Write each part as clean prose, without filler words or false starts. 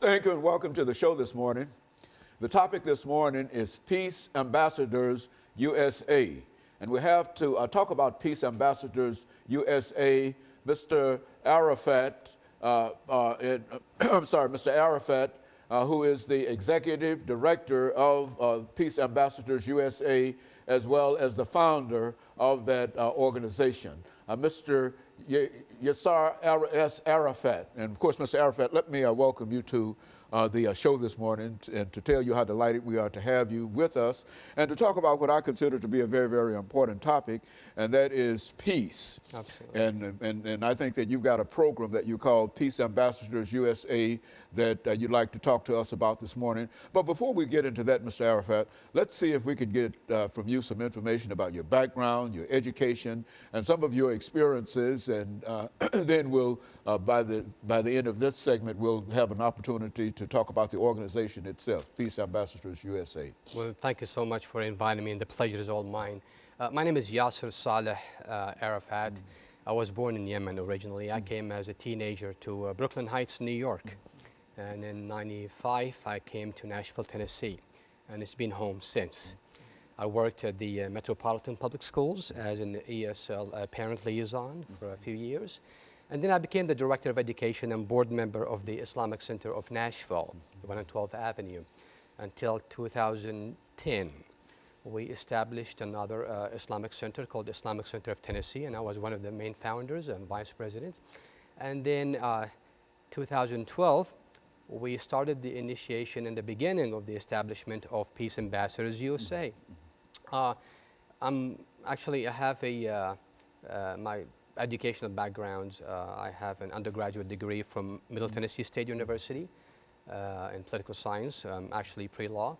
Thank you and welcome to the show this morning. The topic this morning is Peace Ambassadors USA. And we have to talk about Peace Ambassadors USA, Mr. Arafat, Mr. Arafat, who is the Executive Director of Peace Ambassadors USA, as well as the founder of that organization. Mr. YASSER Arafat. And of course, Mr. Arafat, let me welcome you to the show this morning and to tell you how delighted we are to have you with us and to talk about what I consider to be a very, very important topic, and that is peace. Absolutely. And I think that you've got a program that you call Peace Ambassadors USA that you'd like to talk to us about this morning. But before we get into that, Mr. Arafat, let's see if we can get from you some information about your background, your education, and some of your experiences, and then we'll, by the end of this segment, we'll have an opportunity to talk about the organization itself, Peace Ambassadors USA. Well, thank you so much for inviting me, and the pleasure is all mine. My name is YAsSER Arafat. I was born in Yemen originally. I came as a teenager to Brooklyn Heights, New York. And in '95, I came to Nashville, Tennessee, and it's been home since. I worked at the Metropolitan Public Schools as an ESL parent liaison for a few years. And then I became the Director of Education and board member of the Islamic Center of Nashville, the one on 12th Avenue, until 2010. We established another Islamic Center called the Islamic Center of Tennessee, and I was one of the main founders and vice president. And then 2012, we started the initiation and the beginning of the establishment of Peace Ambassadors USA. I have my educational backgrounds. I have an undergraduate degree from Middle Tennessee State University in political science, actually pre-law.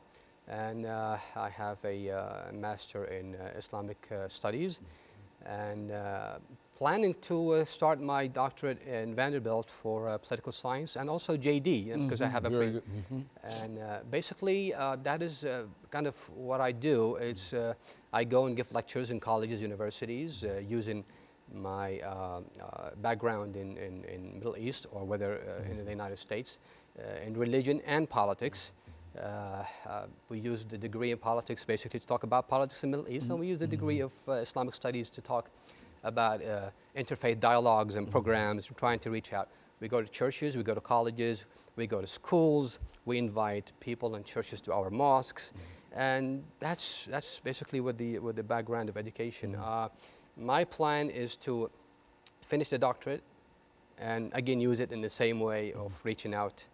And I have a master in Islamic studies, and planning to start my doctorate in Vanderbilt for political science and also JD, because I have a very good. And basically that is kind of what I do. It's I go and give lectures in colleges, universities, using my background in Middle East, or whether in the United States, in religion and politics. We use the degree in politics basically to talk about politics in the Middle East, and we use the degree of Islamic studies to talk about interfaith dialogues and programs, trying to reach out. We go to churches, we go to colleges, we go to schools, we invite people and churches to our mosques, and that's basically with the background of education. My plan is to finish the doctorate and again use it in the same way of reaching out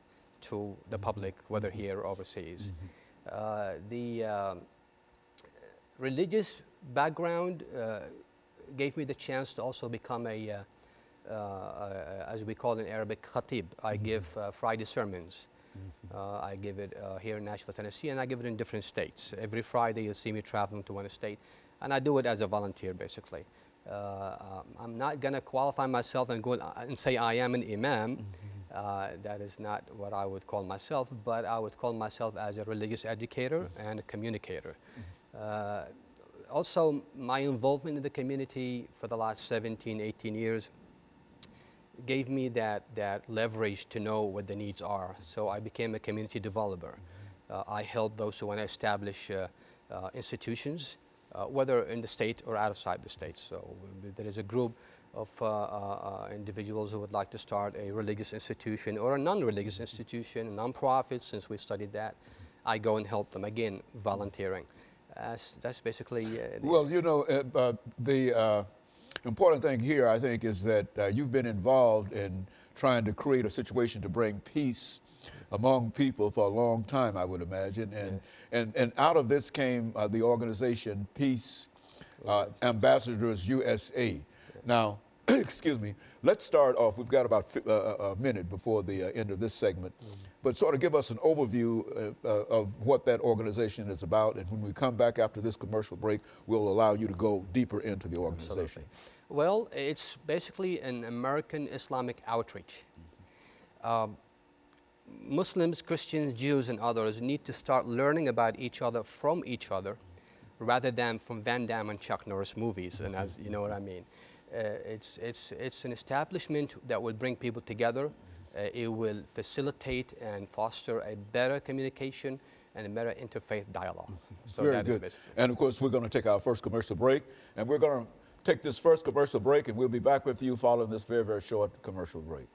to the public, whether here or overseas. The religious background gave me the chance to also become as we call in Arabic, khatib. I give Friday sermons. I give it here in Nashville, Tennessee, and I give it in different states. Every Friday you'll see me traveling to one state, and I do it as a volunteer, basically. I'm not going to qualify myself and go and say I am an imam. That is not what I would call myself, but I would call myself as a religious educator and a communicator. Also, my involvement in the community for the last 17, 18 years gave me that leverage to know what the needs are. So I became a community developer. I help those who want to establish institutions, whether in the state or outside the state. So there is a group of individuals who would like to start a religious institution or a non-religious institution, a non-profit. Since we studied that, I go and help them, again, volunteering. That's basically well, you know, the important thing here, I think, is that you've been involved in trying to create a situation to bring peace among people for a long time, I would imagine. And out of this came the organization Peace Ambassadors USA. Now, excuse me, let's start off. We've got about a minute before the end of this segment, but sort of give us an overview of what that organization is about. And when we come back after this commercial break, we'll allow you to go deeper into the organization. Absolutely. Well, it's basically an American Islamic outreach. Muslims, Christians, Jews, and others need to start learning about each other from each other rather than from Van Damme and Chuck Norris movies, and as you know what I mean. It's an establishment that will bring people together It will facilitate and foster a better communication and a better interfaith dialogue. So Very good. And of course, we're going to take our first commercial break, and we're going to take this first commercial break, and we'll be back with you following this very, very short commercial break.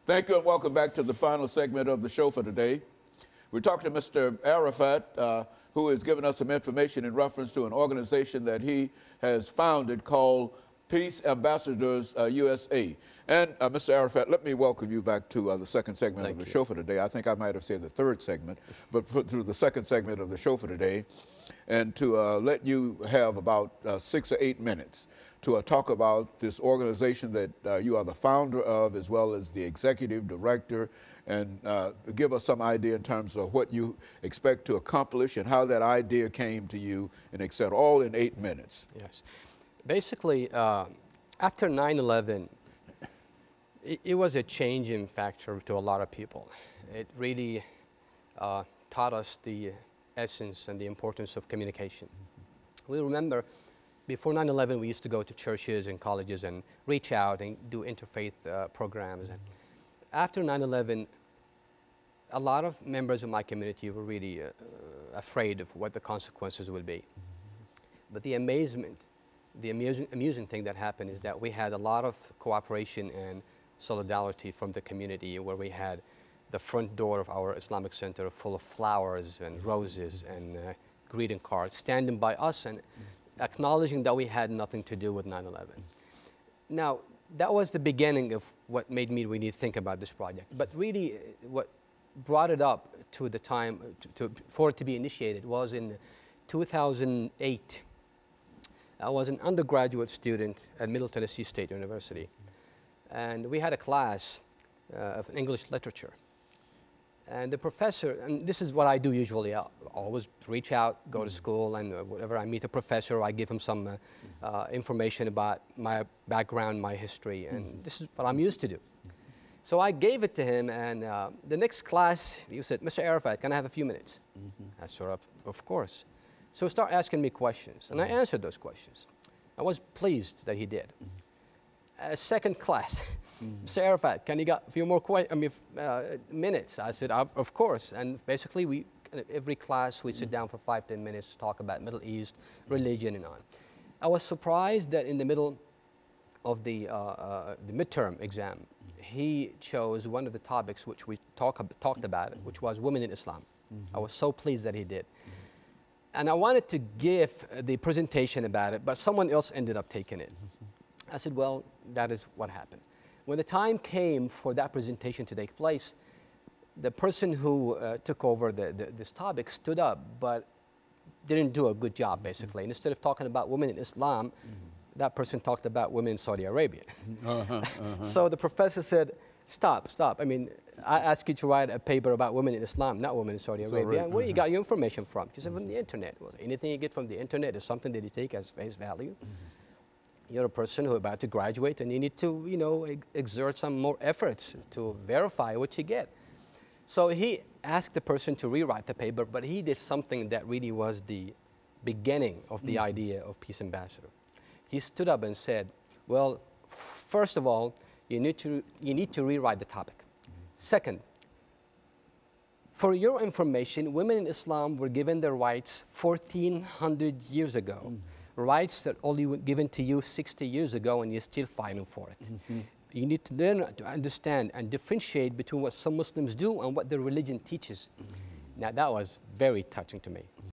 Thank you and welcome back to the final segment of the show for today. We're talking to Mr. Arafat, who has given us some information in reference to an organization that he has founded called Peace Ambassadors USA. And Mr. Arafat, let me welcome you back to the second segment of the show for today. I think I might have said the third segment, but through the second segment of the show for today, and to let you have about 6 or 8 minutes to talk about this organization that you are the founder of, as well as the executive director, and give us some idea in terms of what you expect to accomplish and how that idea came to you, and et cetera, all in 8 minutes. Yes. Basically, after 9/11, it was a changing factor to a lot of people. It really taught us the essence and the importance of communication. We remember before 9/11, we used to go to churches and colleges and reach out and do interfaith programs. And after 9/11, a lot of members of my community were really afraid of what the consequences would be. But the amusing thing that happened is that we had a lot of cooperation and solidarity from the community, where we had the front door of our Islamic center full of flowers and roses and greeting cards standing by us and acknowledging that we had nothing to do with 9/11. Now, that was the beginning of what made me really think about this project. But really, what brought it up to the time for it to be initiated was in 2008. I was an undergraduate student at Middle Tennessee State University, and we had a class of English literature. And the professor, and this is what I do usually, I always reach out, go to school, and whenever I meet a professor, I give him some information about my background, my history, and this is what I'm used to do. So I gave it to him, and the next class, he said, "Mr. Arafat, can I have a few minutes?" I said, of course. So he started asking me questions, and I answered those questions. I was pleased that he did. Second class, Mr. Arafat, can you got a few more minutes? I said, of course. And basically, every class, we sit down for 5 to 10 minutes to talk about Middle East, religion, and on. I was surprised that in the middle of the midterm exam, he chose one of the topics which we talked about, which was women in Islam. I was so pleased that he did. And I wanted to give the presentation about it, but someone else ended up taking it. I said, well, that is what happened. When the time came for that presentation to take place, the person who took over this topic stood up, but didn't do a good job, basically. And instead of talking about women in Islam, that person talked about women in Saudi Arabia. So the professor said, stop. I mean, I asked you to write a paper about women in Islam, not women in Saudi Arabia. Where you got your information from? She said, from the internet. Well, anything you get from the internet is something that you take as face value. you're a person who's about to graduate and you need to, you know, exert some more efforts to verify what you get. So he asked the person to rewrite the paper, but he did something that really was the beginning of the idea of Peace Ambassador. He stood up and said, well, first of all, you need to rewrite the topic. Second, for your information, women in Islam were given their rights 1,400 years ago. Rights that only were given to you 60 years ago, and you're still fighting for it. You need to learn to understand and differentiate between what some Muslims do and what their religion teaches. Now, that was very touching to me.